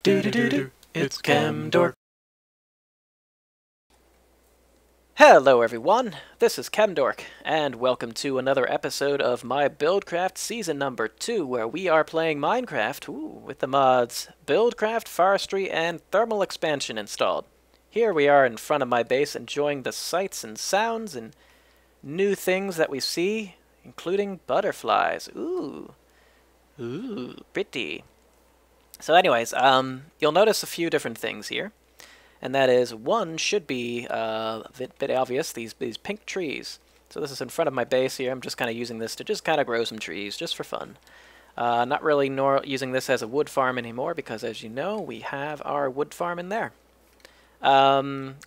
Do-do-do-do, it's Chemdork. Hello everyone, this is Chemdork, and welcome to another episode of my Buildcraft Season number 2, where we are playing Minecraft with the mods Buildcraft, Forestry, and Thermal Expansion installed. Here we are in front of my base enjoying the sights and sounds and new things that we see, including butterflies. Ooh, pretty. So anyways, you'll notice a few different things here. And that is, one should be a bit obvious, these pink trees. So this is in front of my base here. I'm just kind of using this to just kind of grow some trees, just for fun. Not really using this as a wood farm anymore, because as you know, we have our wood farm in there.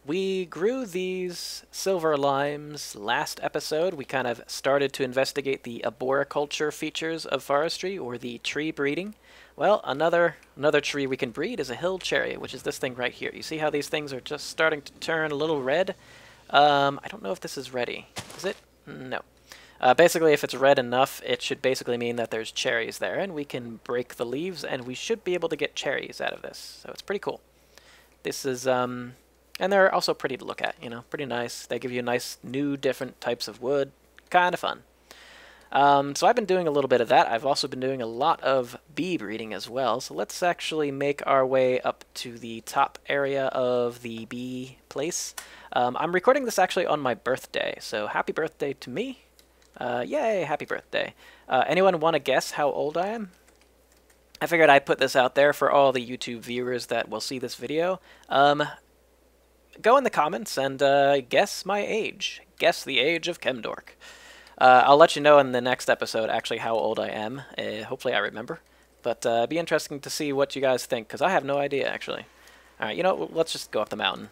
We grew these silver limes last episode. We kind of started to investigate the arboriculture features of forestry, or the tree breeding. Well, another tree we can breed is a hill cherry, which is this thing right here. You see how these things are just starting to turn a little red? I don't know if this is ready. Is it? No. Basically, if it's red enough, it should basically mean that there's cherries there, and we can break the leaves, and we should be able to get cherries out of this. So it's pretty cool. This is, and they're also pretty to look at, you know, pretty nice. They give you nice, new, different types of wood. Kind of fun. So I've been doing a little bit of that. I've also been doing a lot of bee breeding as well. So let's actually make our way up to the top area of the bee place. I'm recording this actually on my birthday, so happy birthday to me. Yay, happy birthday. Anyone want to guess how old I am? I figured I'd put this out there for all the YouTube viewers that will see this video. Go in the comments and guess my age. Guess the age of Chemdork. I'll let you know in the next episode actually how old I am. Hopefully I remember. But it'd be interesting to see what you guys think, because I have no idea, actually. Alright, you know, let's just go up the mountain.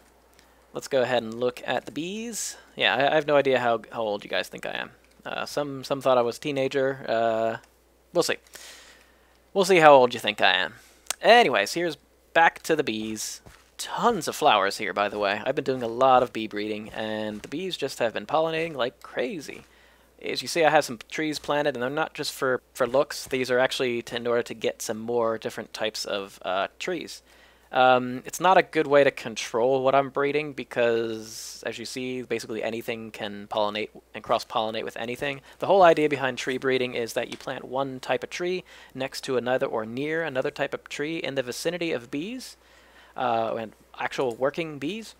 Let's go ahead and look at the bees. Yeah, I have no idea how old you guys think I am. Some thought I was a teenager. We'll see. We'll see how old you think I am. Anyways, here's back to the bees. Tons of flowers here, by the way. I've been doing a lot of bee breeding, and the bees just have been pollinating like crazy. As you see, I have some trees planted, and they're not just for looks. These are actually in order to get some more different types of trees. It's not a good way to control what I'm breeding, because, as you see, basically anything can pollinate and cross-pollinate with anything. The whole idea behind tree breeding is that you plant one type of tree next to another or near another type of tree in the vicinity of bees, and actual working bees.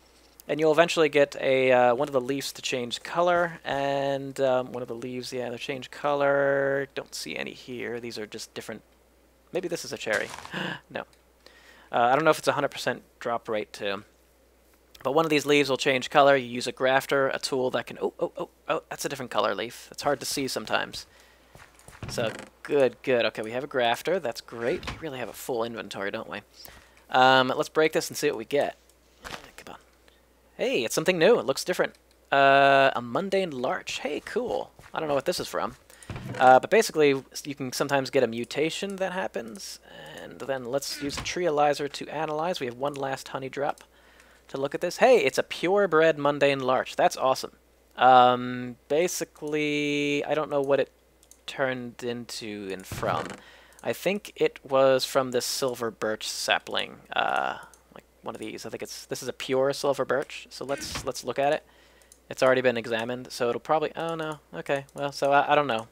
And you'll eventually get a one of the leaves to change color, and one of the leaves, yeah, they change color. Don't see any here. These are just different. Maybe this is a cherry. No. I don't know if it's 100% drop rate too. But one of these leaves will change color. You use a grafter, a tool that can... Oh, that's a different color leaf. It's hard to see sometimes. So, good. Okay, we have a grafter. That's great. We really have a full inventory, don't we? Let's break this and see what we get. Come on. Hey, it's something new. It looks different. A mundane larch. Hey, cool. I don't know what this is from. But basically, you can sometimes get a mutation that happens. And then let's use a treealyzer to analyze. We have one last honey drop to look at this. Hey, it's a purebred mundane larch. That's awesome. Basically, I don't know what it turned into and from. I think it was from this silver birch sapling. Like one of these. I think this is a pure silver birch. So let's look at it. It's already been examined, so it'll probably... Oh, no. Okay. Well, so I don't know.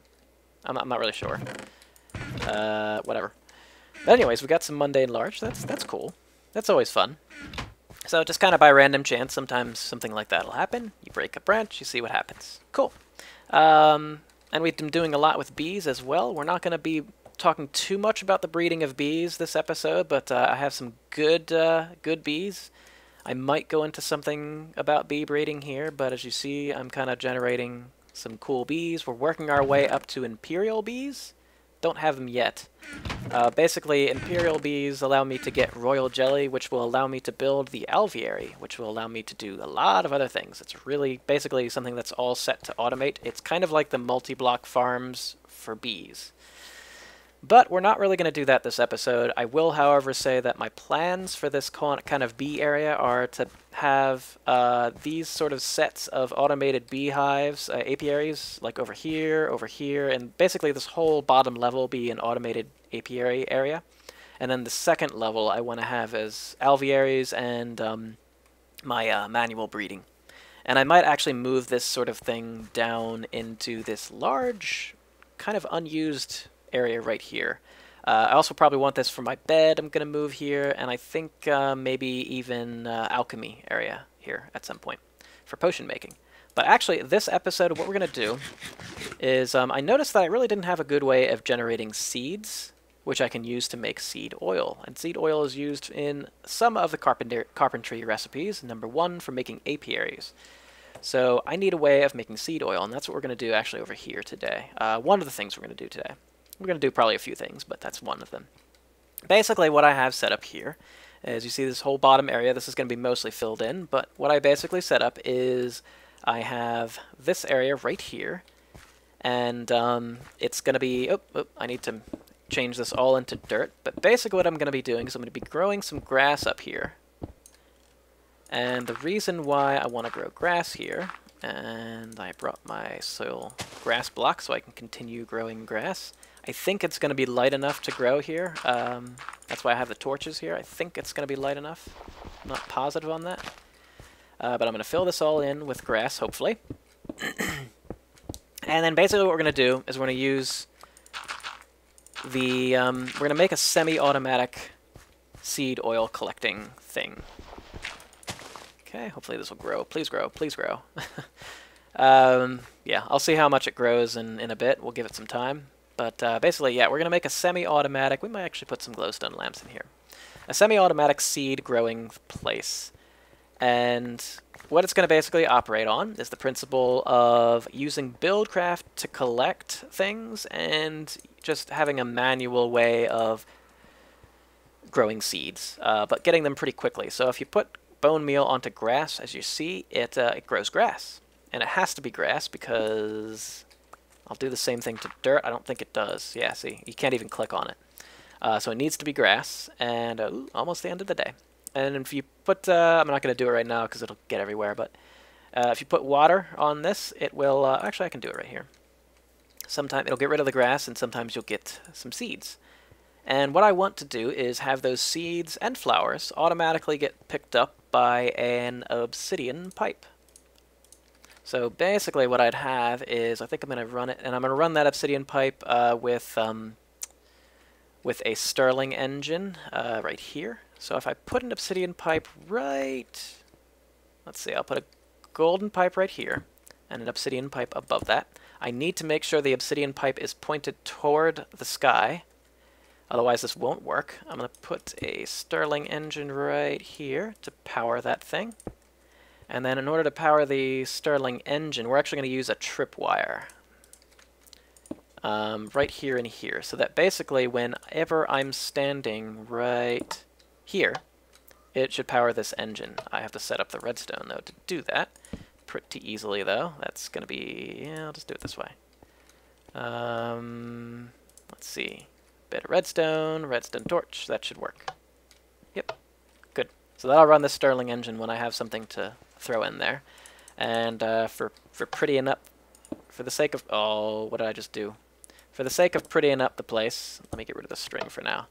I'm not really sure. Whatever. But anyways, we got some mundane larch. That's cool. That's always fun. So just kind of by random chance, sometimes something like that will happen. You break a branch, you see what happens. Cool. And we've been doing a lot with bees as well. We're not going to be talking too much about the breeding of bees this episode, but I have some good bees. I might go into something about bee breeding here, but as you see, I'm kind of generating some cool bees. We're working our way up to Imperial Bees. Don't have them yet. Basically, Imperial Bees allow me to get royal jelly, which will allow me to build the alveary, which will allow me to do a lot of other things. It's really basically something that's all set to automate. It's kind of like the multi-block farms for bees. But we're not really going to do that this episode. I will, however, say that my plans for this kind of bee area are to have these sort of sets of automated beehives, apiaries, like over here, and basically this whole bottom level be an automated apiary area. And then the second level I want to have as alvearies and my manual breeding. And I might actually move this sort of thing down into this large, kind of unused area right here. I also probably want this for my bed. I'm going to move here, and I think maybe even alchemy area here at some point for potion making. But actually, this episode, what we're going to do is I noticed that I really didn't have a good way of generating seeds, which I can use to make seed oil. And seed oil is used in some of the carpentry recipes. Number 1 for making apiaries. So I need a way of making seed oil, and that's what we're going to do actually over here today. One of the things we're going to do today. We're going to do probably a few things, but that's one of them. Basically, what I have set up here is you see this whole bottom area. This is going to be mostly filled in, but what I basically set up is I have this area right here, and it's going to be... I need to change this all into dirt, but basically what I'm going to be doing is I'm going to be growing some grass up here. And the reason why I want to grow grass here, and I brought my soil grass block so I can continue growing grass. I think it's going to be light enough to grow here. That's why I have the torches here. I think it's going to be light enough. I'm not positive on that. But I'm going to fill this all in with grass, hopefully. And then basically what we're going to do is we're going to use the... we're going to make a semi-automatic seed oil collecting thing. Okay, hopefully this will grow. Please grow, please grow. Yeah, I'll see how much it grows in a bit. We'll give it some time. But basically, yeah, we're going to make a semi-automatic... We might actually put some glowstone lamps in here. A semi-automatic seed growing place. And what it's going to basically operate on is the principle of using Buildcraft to collect things and just having a manual way of growing seeds, but getting them pretty quickly. So if you put bone meal onto grass, as you see, it grows grass. And it has to be grass because... I'll do the same thing to dirt. I don't think it does. Yeah, see, you can't even click on it. So it needs to be grass, and ooh, almost the end of the day. And if you put, I'm not going to do it right now because it'll get everywhere, but if you put water on this, it will, actually I can do it right here. Sometimes it'll get rid of the grass, and sometimes you'll get some seeds. And what I want to do is have those seeds and flowers automatically get picked up by an obsidian pipe. So basically what I'd have is, I think I'm going to run it, and I'm going to run that obsidian pipe with a Stirling Engine right here. So if I put an obsidian pipe right, let's see, I'll put a golden pipe right here, and an obsidian pipe above that. I need to make sure the obsidian pipe is pointed toward the sky, otherwise this won't work. I'm going to put a Stirling Engine right here to power that thing. And then in order to power the Stirling Engine, we're actually going to use a tripwire right here and here, so that basically whenever I'm standing right here, it should power this engine. I have to set up the redstone, though, to do that. Pretty easily, though. That's going to be... yeah, I'll just do it this way. Let's see. Bit of redstone torch. That should work. Yep. Good. So that'll run the Stirling Engine when I have something to throw in there. And for prettying up, for the sake of... oh, what did I just do? For the sake of prettying up the place, let me get rid of the string for now.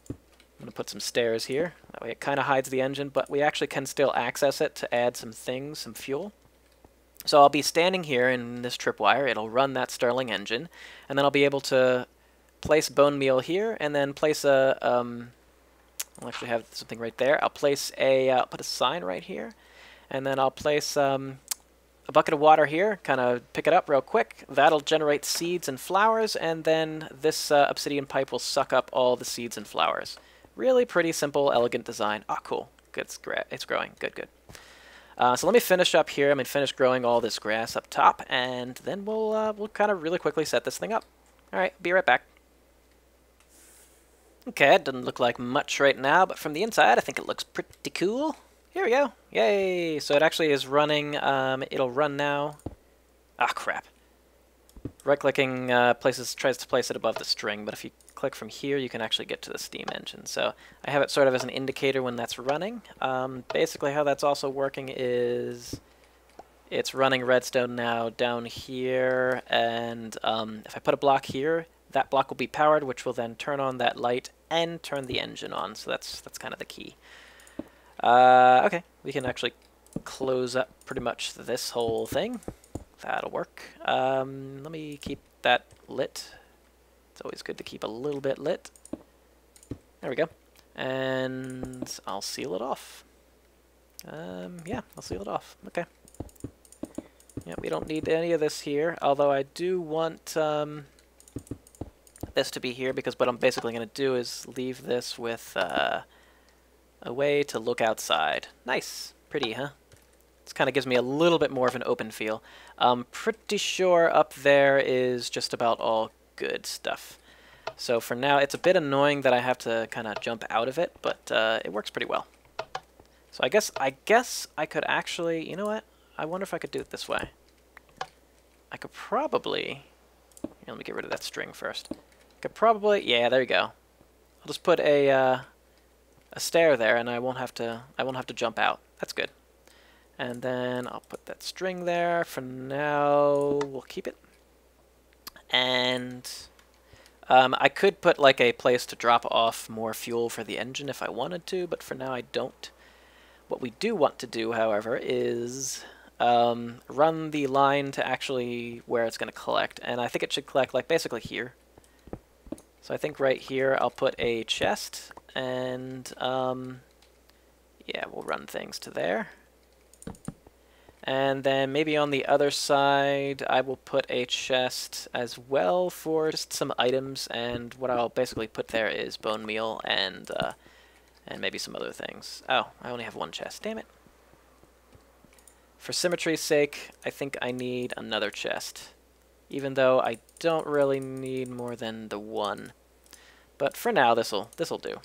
I'm going to put some stairs here. That way it kind of hides the engine, but we actually can still access it to add some things, some fuel. So I'll be standing here in this tripwire. It'll run that Stirling Engine, and then I'll be able to place bone meal here, and then place a... I'll actually have something right there. I'll place a... I'll put a sign right here, and then I'll place a bucket of water here, kind of pick it up real quick. That'll generate seeds and flowers, and then this obsidian pipe will suck up all the seeds and flowers. Really pretty simple, elegant design. Ah, cool. Good, it's growing. Good, good. So let me finish up here. I'm going to finish growing all this grass up top, and then we'll kind of really quickly set this thing up. All right, be right back. Okay, it doesn't look like much right now, but from the inside, I think it looks pretty cool. Here we go. Yay! So it actually is running. It'll run now. Ah, crap. Right-clicking tries to place it above the string, but if you click from here, you can actually get to the steam engine. So I have it sort of as an indicator when that's running. Basically how that's also working is it's running redstone now down here, and if I put a block here, that block will be powered, which will then turn on that light and turn the engine on. So that's kind of the key. Okay, we can actually close up pretty much this whole thing. That'll work. Let me keep that lit. It's always good to keep a little bit lit. There we go. And I'll seal it off. Yeah, I'll seal it off. Okay. Yeah, we don't need any of this here, although I do want this to be here, because what I'm basically going to do is leave this with a way to look outside. Nice. Pretty, huh? This kind of gives me a little bit more of an open feel. I'm pretty sure up there is just about all good stuff. So for now, it's a bit annoying that I have to kind of jump out of it, but it works pretty well. So I guess I could actually, you know what? I wonder if I could do it this way. I could probably, here, let me get rid of that string first. I could probably, yeah, there you go. I'll just put a stair there, and I won't have to jump out. That's good. And then I'll put that string there. For now, we'll keep it. And I could put like a place to drop off more fuel for the engine if I wanted to, but for now I don't. What we do want to do, however, is run the line to actually where it's going to collect. And I think it should collect like basically here. So I think right here I'll put a chest, and yeah, we'll run things to there. And then maybe on the other side I will put a chest as well for just some items, and what I'll basically put there is bone meal and maybe some other things. Oh, I only have one chest, damn it. For symmetry's sake, I think I need another chest, even though I don't really need more than the one. But for now, this'll do.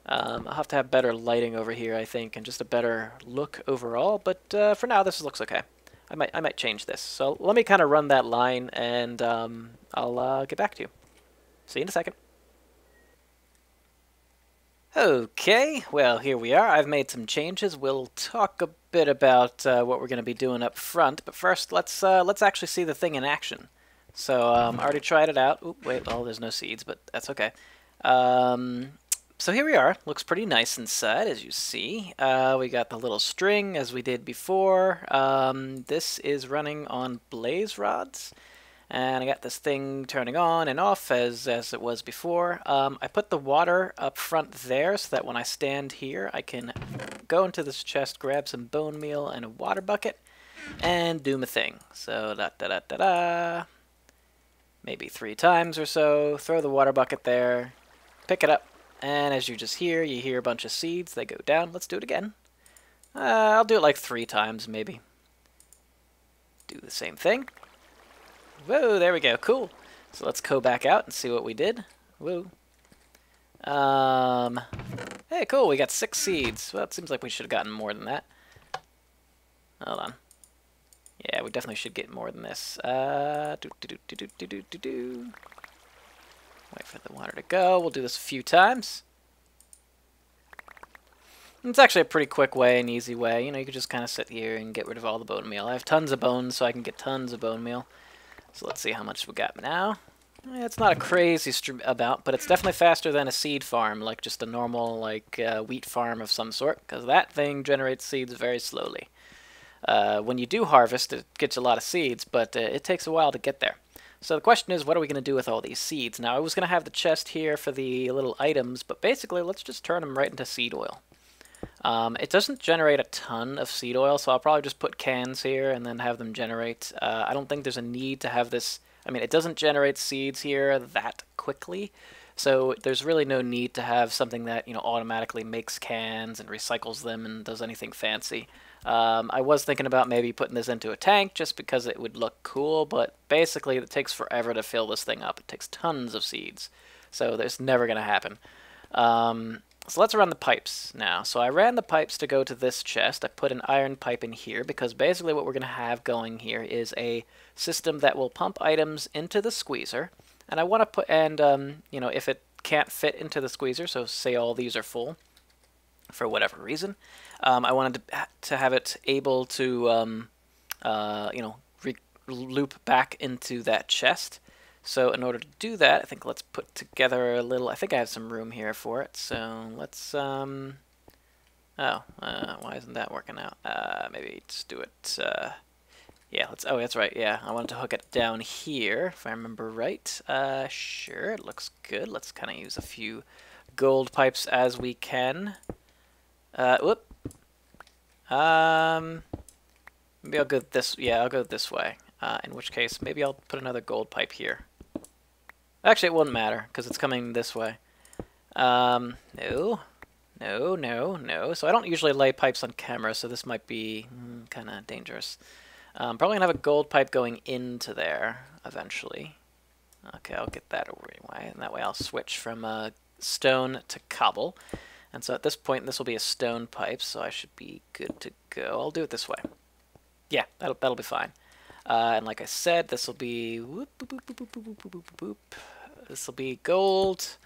I'll have to have better lighting over here, I think, and just a better look overall. But for now, this looks okay. I might change this. So let me kind of run that line, and I'll get back to you. See you in a second. Okay, well, here we are. I've made some changes. We'll talk a bit about what we're going to be doing up front, but first, let's actually see the thing in action. So I already tried it out. Oop, wait, oh, there's no seeds, but that's okay. So here we are. Looks pretty nice inside, as you see. We got the little string, as we did before. This is running on blaze rods. And I got this thing turning on and off as it was before. I put the water up front there so that when I stand here, I can go into this chest, grab some bone meal and a water bucket, and do my thing. So da-da-da-da-da. Maybe 3 times or so. Throw the water bucket there, pick it up, and as you just hear, you hear a bunch of seeds. They go down. Let's do it again. I'll do it like 3 times, maybe. Do the same thing. Whoa, there we go. Cool. So let's go back out and see what we did. Whoa. Hey, cool. We got 6 seeds. Well, it seems like we should have gotten more than that. Hold on. Yeah, we definitely should get more than this. Wait for the water to go. We'll do this a few times. It's actually a pretty quick way, an easy way. You know, you could just kind of sit here and get rid of all the bone meal. I have tons of bones, so I can get tons of bone meal. So let's see how much we got now. It's not a crazy amount, but it's definitely faster than a seed farm, like just a normal like wheat farm of some sort, because that thing generates seeds very slowly. When you do harvest, it gets a lot of seeds, but it takes a while to get there. So the question is, what are we going to do with all these seeds? Now, I was going to have the chest here for the little items, but basically, let's just turn them right into seed oil. It doesn't generate a ton of seed oil, so I'll probably just put cans here and then have them generate. I don't think there's a need to have this. I mean, it doesn't generate seeds here that quickly, so there's really no need to have something that, you know, automatically makes cans and recycles them and does anything fancy. I was thinking about maybe putting this into a tank just because it would look cool, but basically it takes forever to fill this thing up. It takes tons of seeds, so that's never going to happen. So let's run the pipes now. So I ran the pipes to go to this chest. I put an iron pipe in here because basically what we're going to have going here is a system that will pump items into the squeezer. And I want to put, and you know, if it can't fit into the squeezer, so say all these are full for whatever reason, I wanted to have it able to, you know, loop back into that chest. So in order to do that, I think let's put together a little, I think I have some room here for it. So let's, why isn't that working out? Maybe just do it, yeah, let's, oh, that's right, yeah. I wanted to hook it down here, if I remember right. Sure, it looks good. Let's kind of use a few gold pipes as we can. Whoop. Maybe I'll go this, yeah, I'll go this way. In which case, maybe I'll put another gold pipe here. Actually, it wouldn't matter, because it's coming this way. No. So I don't usually lay pipes on camera, so this might be kind of dangerous. Probably going to have a gold pipe going into there, eventually. Okay, I'll get that over anyway, and that way I'll switch from stone to cobble. And so at this point, this will be a stone pipe, so I should be good to go. I'll do it this way. Yeah, that'll be fine. And like I said, this will be whoop, boop, boop, boop, boop, boop, boop, boop. This will be gold,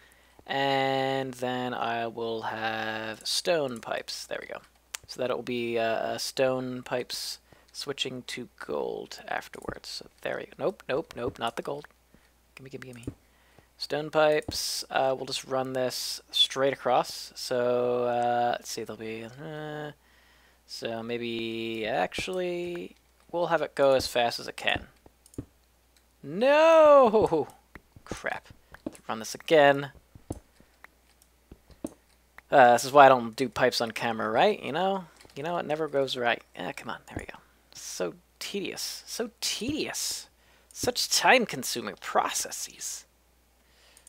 and then I will have stone pipes. There we go. So that it will be stone pipes switching to gold afterwards. So there we go. Nope, not the gold. Gimme. Stone pipes. We'll just run this straight across. So let's see, there'll be. So maybe actually. We'll have it go as fast as it can. No! Crap. Let's run this again. This is why I don't do pipes on camera, right? You know, it never goes right. Come on, there we go. So tedious. So tedious. Such time-consuming processes.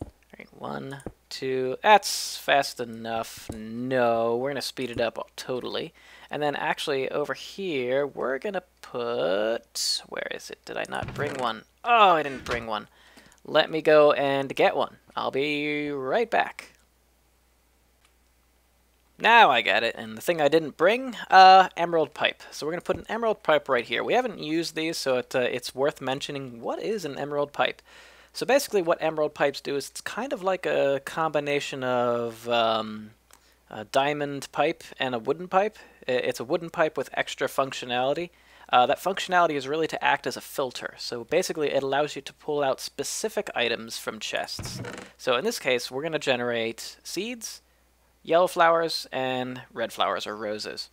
All right, 1, 2. That's fast enough. No, we're going to speed it up totally. And then actually over here, we're going to put, where is it? Did I not bring one? Oh, I didn't bring one. Let me go and get one. I'll be right back. Now I got it. And the thing I didn't bring, emerald pipe. So we're going to put an emerald pipe right here. We haven't used these, so it's worth mentioning. What is an emerald pipe? So basically what emerald pipes do is it's kind of like a combination of a diamond pipe and a wooden pipe. It's a wooden pipe with extra functionality. That functionality is really to act as a filter. So basically it allows you to pull out specific items from chests. So in this case, we're going to generate seeds, yellow flowers, and red flowers or roses.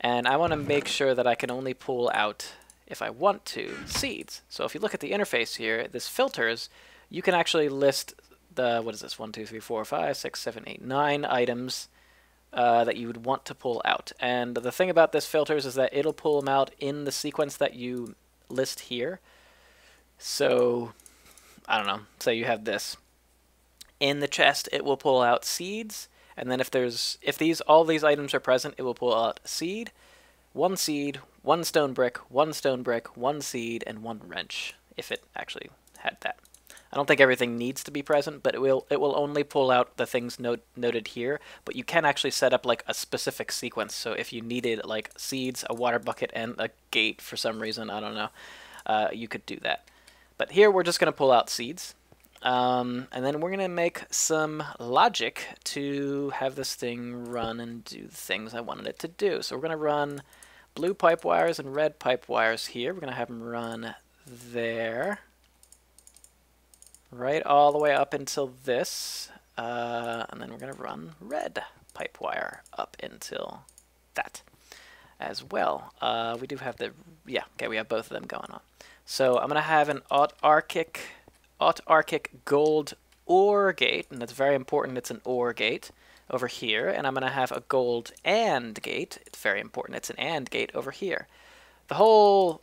And I want to make sure that I can only pull out, if I want to, seeds. So if you look at the interface here, this filters, you can actually list the, what is this, 1, 2, 3, 4, 5, 6, 7, 8, 9 items that you would want to pull out. And the thing about this filters is that it'll pull them out in the sequence that you list here. So, I don't know, say you have this. In the chest, it will pull out seeds, and then if all these items are present, it will pull out seed, one stone brick, one seed, and one wrench, if it actually had that. I don't think everything needs to be present, but it will only pull out the things noted here. But you can actually set up like a specific sequence. So if you needed like seeds, a water bucket, and a gate for some reason, I don't know, you could do that. But here we're just going to pull out seeds. And then we're going to make some logic to have this thing run and do the things I wanted it to do. So we're going to run blue pipe wires and red pipe wires here. We're going to have them run there. Right all the way up until this, and then we're going to run red pipe wire up until that as well. We do have the, yeah, okay, we have both of them going on. So I'm going to have an autarchic gold OR gate, and that's very important, it's an OR gate over here, and I'm going to have a gold AND gate, it's very important, it's an AND gate over here. The whole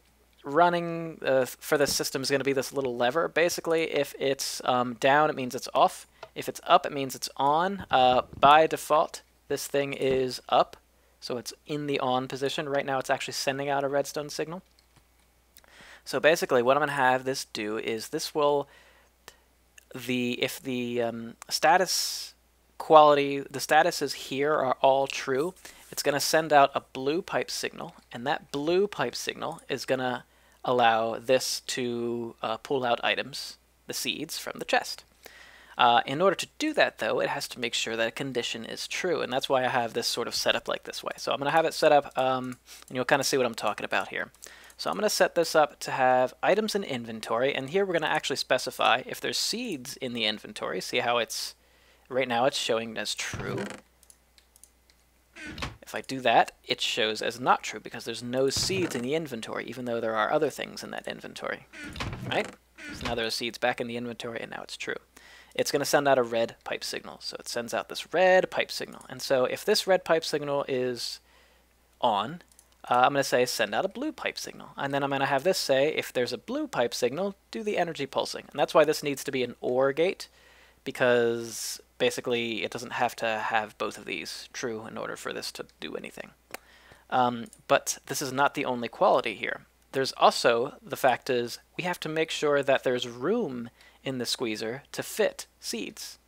running for this system is going to be this little lever. Basically, if it's down, it means it's off. If it's up, it means it's on. By default, this thing is up, so it's in the on position. Right now, it's actually sending out a redstone signal. So basically, what I'm going to have this do is this will, if the status quality, the statuses here are all true, it's going to send out a blue pipe signal, and that blue pipe signal is going to allow this to pull out items, the seeds, from the chest. In order to do that, though, it has to make sure that a condition is true, and that's why I have this sort of set up like this way. So I'm going to have it set up, and you'll kind of see what I'm talking about here. So I'm going to set this up to have items in inventory, and here we're going to actually specify if there's seeds in the inventory. See how it's, right now it's showing as true. If I do that, it shows as not true because there's no seeds in the inventory, even though there are other things in that inventory, right? So now there are seeds back in the inventory, and now it's true. It's going to send out a red pipe signal. So it sends out this red pipe signal. And so if this red pipe signal is on, I'm going to say send out a blue pipe signal. And then I'm going to have this say, if there's a blue pipe signal, do the energy pulsing. And that's why this needs to be an OR gate, because basically it doesn't have to have both of these true in order for this to do anything. But this is not the only quality here. There's also, the fact is, we have to make sure that there's room in the squeezer to fit seeds.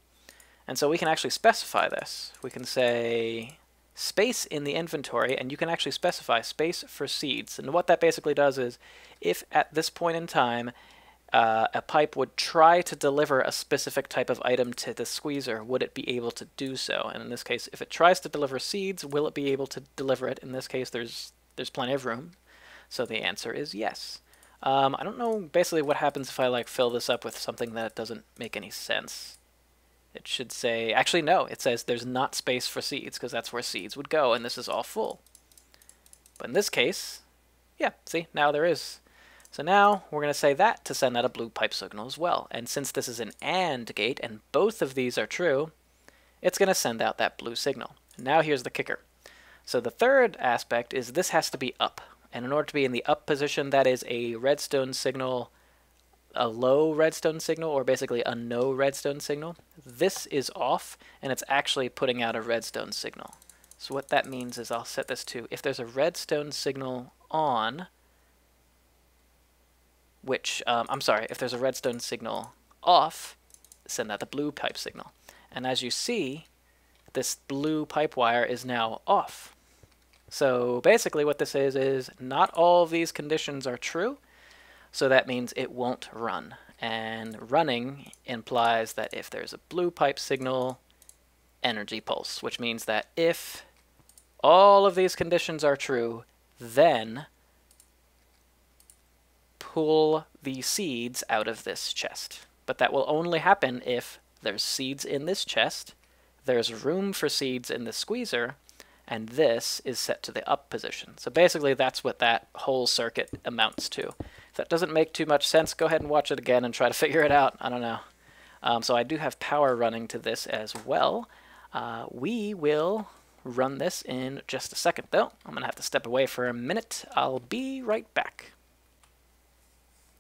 And so we can actually specify this. We can say space in the inventory, and you can actually specify space for seeds. And what that basically does is, if at this point in time a pipe would try to deliver a specific type of item to the squeezer, would it be able to do so? And in this case, if it tries to deliver seeds, will it be able to deliver it? In this case, there's plenty of room. So the answer is yes. I don't know basically what happens if I like fill this up with something that doesn't make any sense. It should say, actually no, it says there's not space for seeds because that's where seeds would go, and this is all full. But in this case, yeah, see, now there is. So now we're going to say that to send out a blue pipe signal as well. And since this is an AND gate and both of these are true, it's going to send out that blue signal. Now here's the kicker. So the third aspect is this has to be up. And in order to be in the up position, that is a redstone signal, a low redstone signal, or basically a no redstone signal. This is off, and it's actually putting out a redstone signal. So what that means is I'll set this to, if there's a redstone signal on, which, if there's a redstone signal off, send out the blue pipe signal. And as you see, this blue pipe wire is now off. So basically what this is not all of these conditions are true, so that means it won't run. And running implies that if there's a blue pipe signal, energy pulse, which means that if all of these conditions are true, then pull the seeds out of this chest. But that will only happen if there's seeds in this chest, there's room for seeds in the squeezer, and this is set to the up position. So basically that's what that whole circuit amounts to. If that doesn't make too much sense, go ahead and watch it again and try to figure it out. I don't know. So I do have power running to this as well. We will run this in just a second though. I'm going to have to step away for a minute. I'll be right back.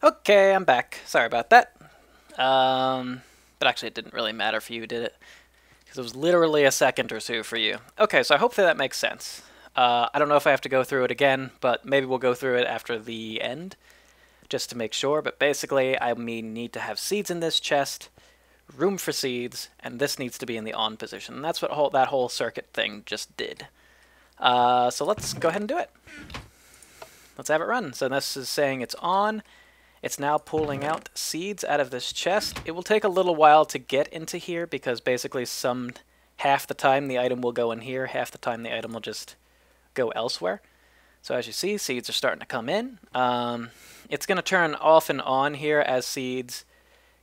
Okay, I'm back. Sorry about that. But actually it didn't really matter for you, did it? Because it was literally a second or two for you. Okay, so hopefully that makes sense. I don't know if I have to go through it again, but maybe we'll go through it after the end, just to make sure. But basically, I need to have seeds in this chest, room for seeds, and this needs to be in the on position. And that's what that whole circuit thing just did. So let's go ahead and do it. Let's have it run. So this is saying it's on. It's now pulling out seeds out of this chest. It will take a little while to get into here because basically half the time the item will go in here, half the time the item will just go elsewhere. So as you see, seeds are starting to come in. It's going to turn off and on here as seeds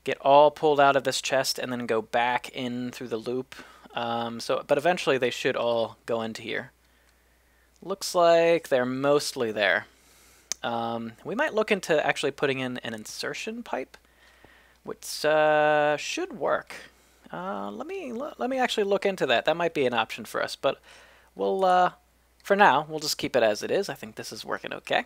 get all pulled out of this chest and then go back in through the loop. But eventually they should all go into here. Looks like they're mostly there. We might look into actually putting in an insertion pipe, which should work. Let me actually look into that. That might be an option for us, but we'll for now we'll just keep it as it is. I think this is working okay.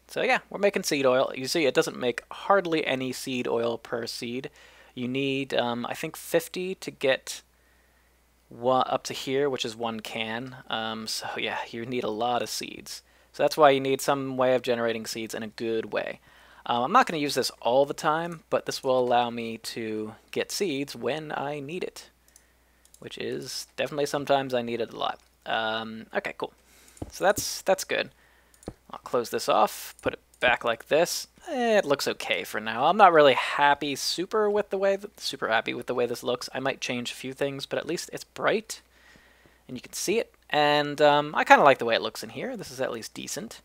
So yeah, we're making seed oil. You see, it doesn't make hardly any seed oil per seed. You need I think 50 to get up to here, which is 1 can. So yeah, you need a lot of seeds. So that's why you need some way of generating seeds in a good way. I'm not going to use this all the time, but this will allow me to get seeds when I need it, which is definitely sometimes I need it a lot. Okay, cool. So that's good. I'll close this off, put it back like this. It looks okay for now. I'm not really super happy with the way this looks. I might change a few things, but at least it's bright and you can see it. And I kind of like the way it looks in here. This is at least decent.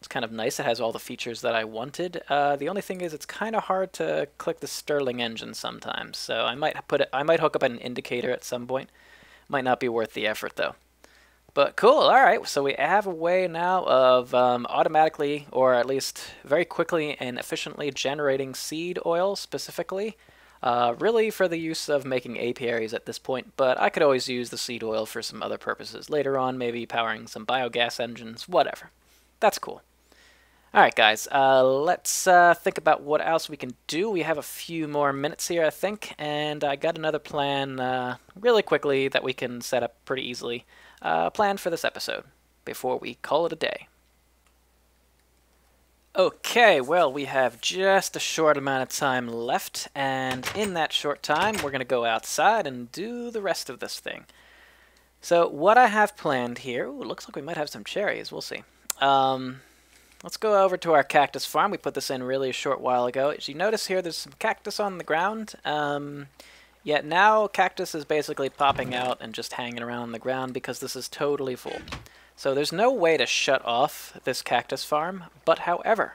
It's kind of nice. It has all the features that I wanted. The only thing is it's kind of hard to click the Stirling Engine sometimes. So I might hook up an indicator at some point. Might not be worth the effort though. But cool, alright, so we have a way now of automatically, or at least very quickly and efficiently generating seed oil specifically. Really for the use of making apiaries at this point, but I could always use the seed oil for some other purposes later on, maybe powering some biogas engines, whatever. That's cool. Alright guys, let's think about what else we can do. We have a few more minutes here, I think, and I got another plan really quickly that we can set up pretty easily. Plan for this episode before we call it a day. Okay, well, we have just a short amount of time left, and in that short time, we're going to go outside and do the rest of this thing. So what I have planned here, ooh, looks like we might have some cherries, we'll see. Let's go over to our cactus farm. We put this in really a short while ago. As you notice here, there's some cactus on the ground. Yet now cactus is basically popping out and just hanging around on the ground because this is totally full. So there's no way to shut off this cactus farm, but however,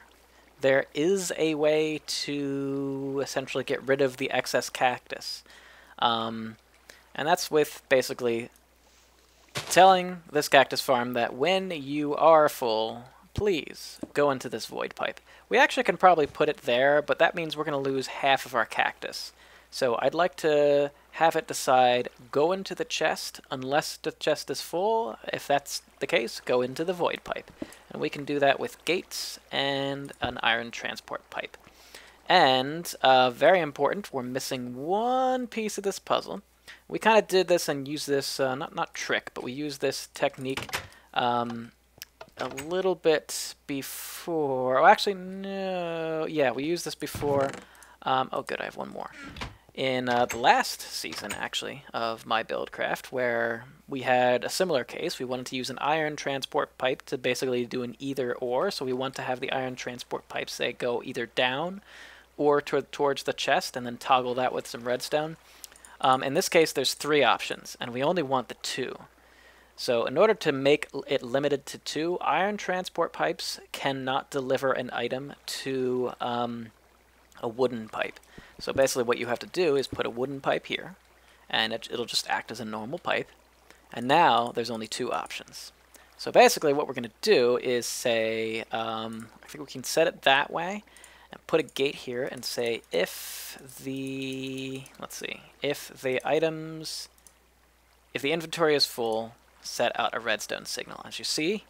there is a way to essentially get rid of the excess cactus. And that's with basically telling this cactus farm that when you are full, please go into this void pipe. We actually can probably put it there, but that means we're going to lose half of our cactus. So I'd like to have it decide, go into the chest unless the chest is full. If that's the case, go into the void pipe. And we can do that with gates and an iron transport pipe. And very important, we're missing one piece of this puzzle. We kind of did this and used this, not trick, but we used this technique a little bit before. Oh, actually, no. Yeah, we used this before. Oh, good, I have one more. In the last season, actually, of my Buildcraft, where we had a similar case. We wanted to use an iron transport pipe to basically do an either-or. So we want to have the iron transport pipe, say, go either down or towards the chest, and then toggle that with some redstone. In this case, there's 3 options, and we only want the 2. So in order to make it limited to 2, iron transport pipes cannot deliver an item to a wooden pipe. So basically what you have to do is put a wooden pipe here, and it'll just act as a normal pipe. And now there's only 2 options. So basically what we're going to do is say, I think we can set it that way, and put a gate here and say if the, let's see, if the inventory is full, set out a redstone signal. As you see,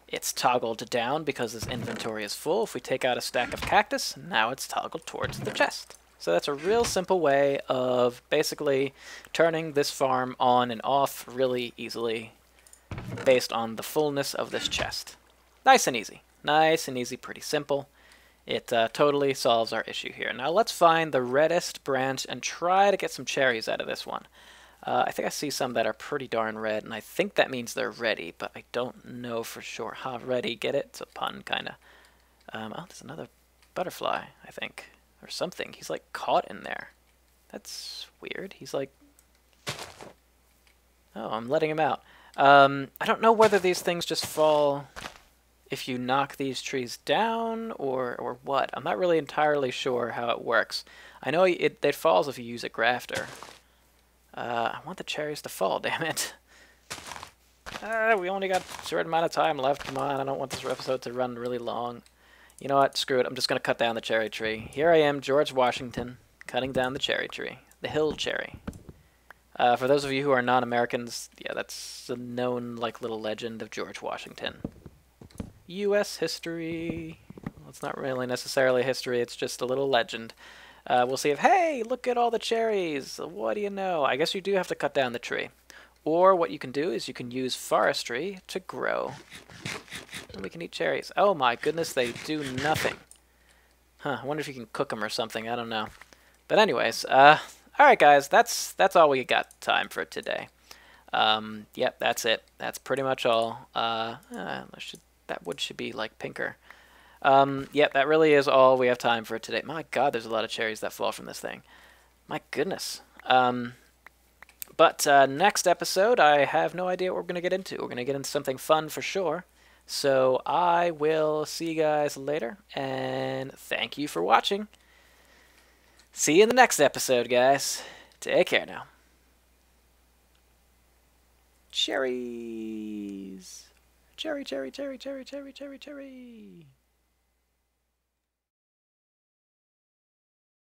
it's toggled down because this inventory is full. If we take out a stack of cactus, now it's toggled towards the chest. So that's a real simple way of basically turning this farm on and off really easily based on the fullness of this chest. Nice and easy. Nice and easy, pretty simple. It totally solves our issue here. Now let's find the reddest branch and try to get some cherries out of this one. I think I see some that are pretty darn red, and I think that means they're ready, but I don't know for sure. Ha, ready, get it? It's a pun, kind of. Oh, there's another butterfly, I think. Or something. He's like caught in there. That's weird. He's like... Oh, I'm letting him out. I don't know whether these things just fall if you knock these trees down or what. I'm not really entirely sure how it works. I know it falls if you use a grafter. I want the cherries to fall, damn it. We only got a short amount of time left. Come on, I don't want this episode to run really long. You know what? Screw it. I'm just going to cut down the cherry tree. Here I am, George Washington, cutting down the cherry tree. The hill cherry. For those of you who are non-Americans, yeah, that's a known like little legend of George Washington. U.S. history. Well, it's not really necessarily history. It's just a little legend. We'll see if, hey, look at all the cherries. What do you know? I guess you do have to cut down the tree. Or what you can do is you can use forestry to grow. And we can eat cherries. Oh my goodness, they do nothing. Huh, I wonder if you can cook them or something. I don't know. But anyways, alright guys, that's all we got time for today. Yep, that's it. That's pretty much all. That wood should be like pinker. Yep, that really is all we have time for today. My god, there's a lot of cherries that fall from this thing. My goodness. But next episode, I have no idea what we're going to get into. We're going to get into something fun for sure. So I will see you guys later, and thank you for watching. See you in the next episode, guys. Take care now. Cherries. Cherry, cherry, cherry, cherry, cherry, cherry, cherry.